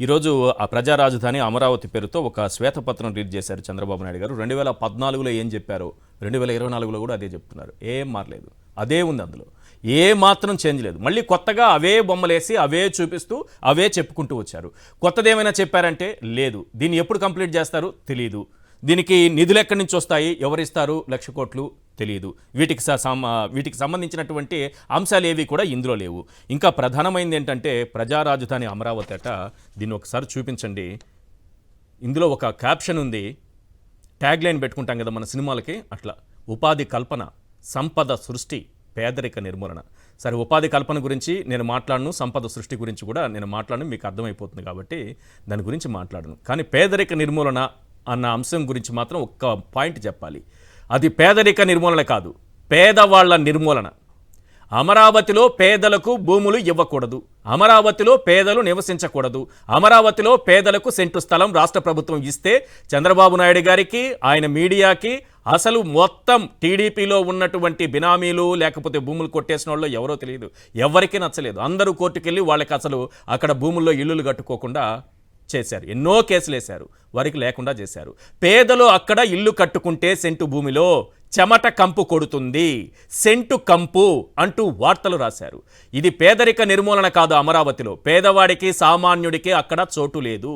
ఈరోజు ఆ ప్రజా రాజధాని అమరావతి పేరుతో ఒక శ్వేతపత్రం రిలీజ్ చేశారు చంద్రబాబు నాయుడు గారు. 2014లో ఏం చెప్పారో 2024లో కూడా అదే చెప్తున్నారు. ఏం మారలేదు, అదే ఉంది, అందులో ఏ మాత్రం చేంజ్ లేదు. మళ్ళీ కొత్తగా అవే బొమ్మలేసి అవే చూపిస్తూ అవే చెప్పుకుంటూ వచ్చారు. కొత్తది ఏమైనా చెప్పారంటే లేదు. దీన్ని ఎప్పుడు కంప్లీట్ చేస్తారు తెలియదు. దీనికి నిధులు ఎక్కడి నుంచి వస్తాయి, ఎవరిస్తారు, 1,00,000 కోట్లు తెలియదు. వీటికి సంబంధించినటువంటి అంశాలు ఏవి కూడా ఇందులో లేవు. ఇంకా ప్రధానమైనది ఏంటంటే ప్రజా రాజధాని అమరావతి అట. దీన్ని ఒకసారి చూపించండి. ఇందులో ఒక క్యాప్షన్ ఉంది, ట్యాగ్ లైన్ పెట్టుకుంటాం కదా మన సినిమాలకి, అట్లా ఉపాధి కల్పన, సంపద సృష్టి, పేదరిక నిర్మూలన. సరే, ఉపాధి కల్పన గురించి నేను మాట్లాడను, సంపద సృష్టి గురించి కూడా నేను మాట్లాడను, మీకు అర్థమైపోతుంది కాబట్టి దాని గురించి మాట్లాడను. కానీ పేదరిక నిర్మూలన అన్న అంశం గురించి మాత్రం ఒక్క పాయింట్ చెప్పాలి. అది పేదరిక నిర్మూలన కాదు, పేదవాళ్ల నిర్మూలన. అమరావతిలో పేదలకు భూములు ఇవ్వకూడదు, అమరావతిలో పేదలు నివసించకూడదు, అమరావతిలో పేదలకు సెంటు స్థలం రాష్ట్ర ప్రభుత్వం ఇస్తే చంద్రబాబు నాయుడు గారికి, ఆయన మీడియాకి, అసలు మొత్తం టీడీపీలో ఉన్నటువంటి బినామీలు లేకపోతే భూములు కొట్టేసిన వాళ్ళు ఎవరో తెలియదు, ఎవరికీ నచ్చలేదు. అందరూ కోర్టుకెళ్ళి వాళ్ళకి అసలు అక్కడ భూముల్లో ఇల్లులు కట్టుకోకుండా చేశారు. ఎన్నో కేసులు వేశారు, వారికి లేకుండా చేశారు. పేదలు అక్కడ ఇల్లు కట్టుకుంటే సెంటు భూమిలో చెమట కంపు కొడుతుంది, సెంటు కంపు అంటూ వార్తలు రాశారు. ఇది పేదరిక నిర్మూలన కాదు. అమరావతిలో పేదవాడికి సామాన్యుడికి అక్కడ చోటు లేదు.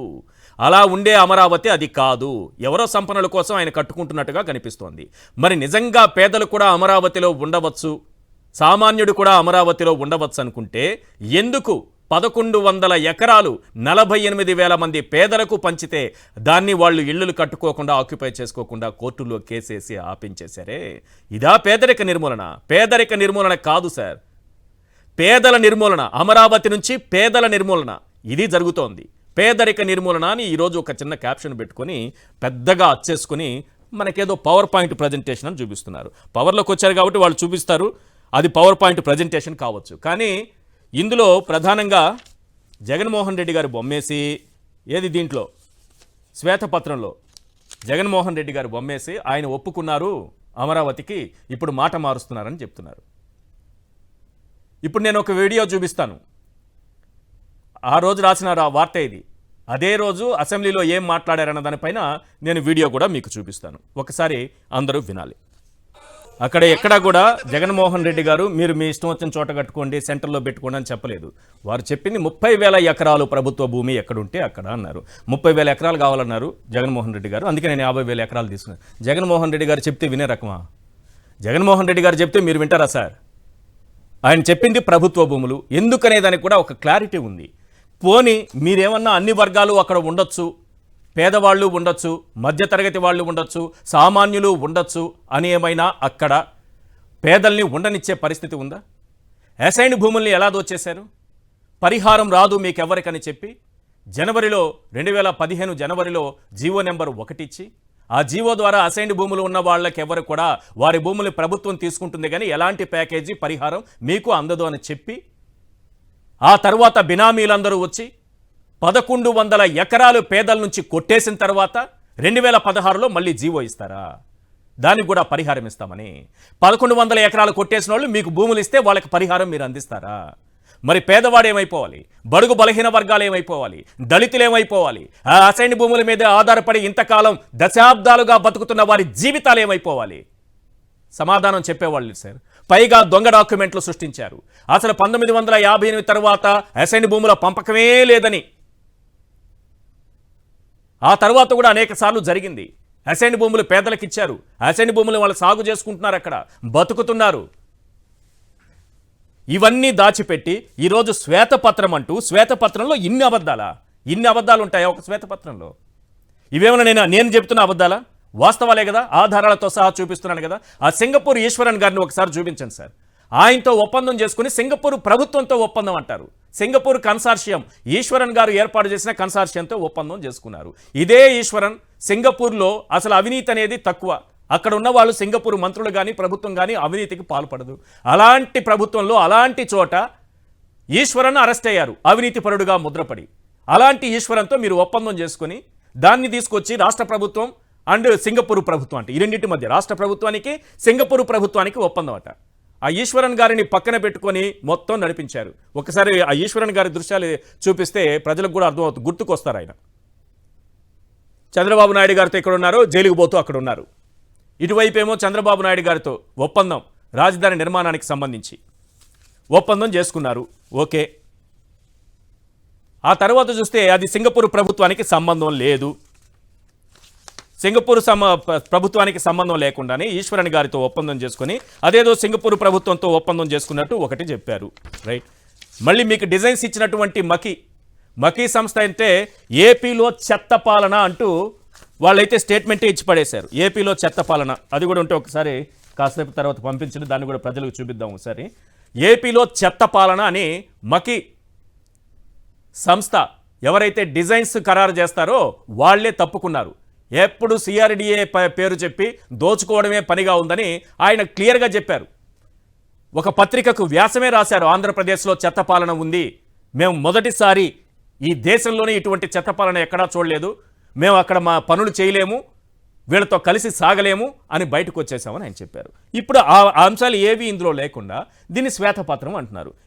అలా ఉండే అమరావతి అది కాదు. ఎవరో సంపన్నుల కోసం ఆయన కట్టుకుంటున్నట్టుగా కనిపిస్తోంది. మరి నిజంగా పేదలు కూడా అమరావతిలో ఉండవచ్చు, సామాన్యుడు కూడా అమరావతిలో ఉండవచ్చు అనుకుంటే ఎందుకు 1,100 ఎకరాలు 48,000 మంది పేదలకు పంచితే దాన్ని వాళ్ళు ఇళ్లు కట్టుకోకుండా, ఆక్యుపై చేసుకోకుండా కోర్టుల్లో కేసేసి ఆపించేశారే? ఇదా పేదరిక నిర్మూలన? పేదరిక నిర్మూలన కాదు సార్, పేదల నిర్మూలన. అమరావతి నుంచి పేదల నిర్మూలన ఇది జరుగుతోంది. పేదరిక నిర్మూలన అని ఈరోజు ఒక చిన్న క్యాప్షన్ పెట్టుకొని పెద్దగా అచ్చేసుకొని మనకేదో పవర్ పాయింట్ ప్రజెంటేషన్ అని చూపిస్తున్నారు. పవర్లోకి వచ్చారు కాబట్టి వాళ్ళు చూపిస్తారు, అది పవర్ పాయింట్ ప్రజెంటేషన్ కావచ్చు. కానీ ఇందులో ప్రధానంగా జగన్మోహన్ రెడ్డి గారి బొమ్మేసి, ఏది దీంట్లో శ్వేతపత్రంలో జగన్మోహన్ రెడ్డి గారి బొమ్మేసి ఆయన ఒప్పుకున్నారు అమరావతికి, ఇప్పుడు మాట మారుస్తున్నారని చెప్తున్నారు. ఇప్పుడు నేను ఒక వీడియో చూపిస్తాను. ఆ రోజు రాసిన వార్త ఇది. అదే రోజు అసెంబ్లీలో ఏం మాట్లాడారన్న దానిపైన నేను వీడియో కూడా మీకు చూపిస్తాను. ఒకసారి అందరూ వినాలి. అక్కడ ఎక్కడా కూడా జగన్మోహన్ రెడ్డి గారు మీరు మీ ఇష్టం వచ్చిన చోట కట్టుకోండి, సెంటర్లో పెట్టుకోండి అని చెప్పలేదు. వారు చెప్పింది 30,000 ఎకరాలు ప్రభుత్వ భూమి ఎక్కడుంటే అక్కడ అన్నారు. 30,000 ఎకరాలు కావాలన్నారు జగన్మోహన్ రెడ్డి గారు. అందుకే నేను 50,000 ఎకరాలు తీసుకున్నాను. జగన్మోహన్ రెడ్డి గారు చెప్తే వినే రకమా? జగన్మోహన్ రెడ్డి గారు చెప్తే మీరు వింటారా సార్? ఆయన చెప్పింది ప్రభుత్వ భూములు. ఎందుకనే దానికి కూడా ఒక క్లారిటీ ఉంది. పోనీ మీరేమన్నా అన్ని వర్గాలు అక్కడ ఉండొచ్చు, పేదవాళ్ళు ఉండొచ్చు, మధ్యతరగతి వాళ్ళు ఉండొచ్చు, సామాన్యులు ఉండొచ్చు అని ఏమైనా అక్కడ పేదల్ని ఉండనిచ్చే పరిస్థితి ఉందా? అసైన్డ్ భూముల్ని ఎలా దోచేశారు? పరిహారం రాదు మీకెవరికని చెప్పి జనవరిలో 2015 జనవరిలో జీవో నెంబర్ 1 ఇచ్చి, ఆ జీవో ద్వారా అసైన్డ్ భూములు ఉన్న వాళ్ళకి ఎవరు కూడా వారి భూములు ప్రభుత్వం తీసుకుంటుంది కానీ ఎలాంటి ప్యాకేజీ పరిహారం మీకు అందదు అని చెప్పి, ఆ తర్వాత బినామీలందరూ వచ్చి 1,100 ఎకరాలు పేదల నుంచి కొట్టేసిన తర్వాత 2016లో మళ్ళీ జీవో ఇస్తారా? దానికి కూడా పరిహారం ఇస్తామని. 1,100 ఎకరాలు కొట్టేసిన వాళ్ళు మీకు భూములు ఇస్తే వాళ్ళకి పరిహారం మీరు అందిస్తారా? మరి పేదవాడు ఏమైపోవాలి? బడుగు బలహీన వర్గాలు ఏమైపోవాలి? దళితులు ఏమైపోవాలి? ఆ అసైన్డ్ భూముల మీద ఆధారపడి ఇంతకాలం దశాబ్దాలుగా బతుకుతున్న వారి జీవితాలు ఏమైపోవాలి? సమాధానం చెప్పేవాళ్ళు సార్. పైగా దొంగ డాక్యుమెంట్లు సృష్టించారు. అసలు 1958 తర్వాత అసైన్డ్ భూముల పంపకమే లేదని, ఆ తర్వాత కూడా అనేక సార్లు జరిగింది. అసైన్డ్ భూములు పేదలకు ఇచ్చారు, అసైన్డ్ భూములు వాళ్ళు సాగు చేసుకుంటున్నారు, అక్కడ బతుకుతున్నారు. ఇవన్నీ దాచిపెట్టి ఈరోజు శ్వేతపత్రం అంటూ, శ్వేతపత్రంలో ఇన్ని అబద్ధాలు ఉంటాయా ఒక శ్వేతపత్రంలో? ఇవేమన్నా నేను చెప్తున్న అబద్ధాలా? వాస్తవాలే కదా, ఆధారాలతో సహా చూపిస్తున్నాను కదా. ఆ సింగపూర్ ఈశ్వరన్ గారిని ఒకసారి చూపించండి సార్. ఆయనతో ఒప్పందం చేసుకుని సింగపూర్ ప్రభుత్వంతో ఒప్పందం అంటారు. సింగపూర్ కన్సార్షియం, ఈశ్వరన్ గారు ఏర్పాటు చేసిన కన్సార్షియంతో ఒప్పందం చేసుకున్నారు. ఇదే ఈశ్వరన్ సింగపూర్లో అసలు అవినీతి అనేది తక్కువ. అక్కడ ఉన్న వాళ్ళు సింగపూర్ మంత్రులు కానీ ప్రభుత్వం కానీ అవినీతికి పాల్పడదు. అలాంటి ప్రభుత్వంలో అలాంటి చోట ఈశ్వరన్ అరెస్ట్ అయ్యారు అవినీతి పరుడుగా ముద్రపడి. అలాంటి ఈశ్వరన్తో మీరు ఒప్పందం చేసుకుని దాన్ని తీసుకొచ్చి రాష్ట్ర ప్రభుత్వం అండ్ సింగపూర్ ప్రభుత్వం అంటే ఈ రెండింటి మధ్య రాష్ట్ర ప్రభుత్వానికి సింగపూర్ ప్రభుత్వానికి ఒప్పందం అట. ఆ ఈశ్వరన్ గారిని పక్కన పెట్టుకొని మొత్తం నడిపించారు. ఒకసారి ఆ ఈశ్వరన్ గారి దృశ్యాలు చూపిస్తే ప్రజలకు కూడా అర్థమవుతుంది, గుర్తుకొస్తారు ఆయన. చంద్రబాబు నాయుడు గారితో ఇక్కడ ఉన్నారు, జైలుకు పోతూ అక్కడ ఉన్నారు. ఇటువైపు ఏమో చంద్రబాబు నాయుడు గారితో ఒప్పందం, రాజధాని నిర్మాణానికి సంబంధించి ఒప్పందం చేసుకున్నారు. ఓకే, ఆ తర్వాత చూస్తే అది సింగపూర్ ప్రభుత్వానికి సంబంధం లేదు. సింగపూర్ ప్రభుత్వానికి సంబంధం లేకుండానే ఈశ్వరన్ గారితో ఒప్పందం చేసుకొని అదేదో సింగపూర్ ప్రభుత్వంతో ఒప్పందం చేసుకున్నట్టు ఒకటి చెప్పారు. రైట్. మళ్ళీ మీకు డిజైన్స్ ఇచ్చినటువంటి మకీ సంస్థ అంటే ఏపీలో చెత్త పాలన అంటూ వాళ్ళైతే స్టేట్మెంటే ఇచ్చి పడేశారు. ఏపీలో చెత్త పాలన, అది కూడా ఉంటే ఒకసారి కాసేపు తర్వాత పంపించండి, దాన్ని కూడా ప్రజలకు చూపిద్దాం ఒకసారి. ఏపీలో చెత్త పాలన అని మకీ సంస్థ ఎవరైతే డిజైన్స్ ఖరారు చేస్తారో వాళ్లే తప్పుకున్నారు. ఎప్పుడు సిఆర్డిఏ పేరు చెప్పి దోచుకోవడమే పనిగా ఉందని ఆయన క్లియర్గా చెప్పారు. ఒక పత్రికకు వ్యాసమే రాశారు, ఆంధ్రప్రదేశ్లో చెత్త పాలన ఉంది, మేము మొదటిసారి ఈ దేశంలోనే ఇటువంటి చెత్త పాలన ఎక్కడా చూడలేదు, మేము అక్కడ మా పనులు చేయలేము, వీళ్ళతో కలిసి సాగలేము అని బయటకు వచ్చేసామని ఆయన చెప్పారు. ఇప్పుడు ఆ అంశాలు ఏవి ఇందులో లేకుండా దీన్ని శ్వేతపత్రం అంటున్నారు.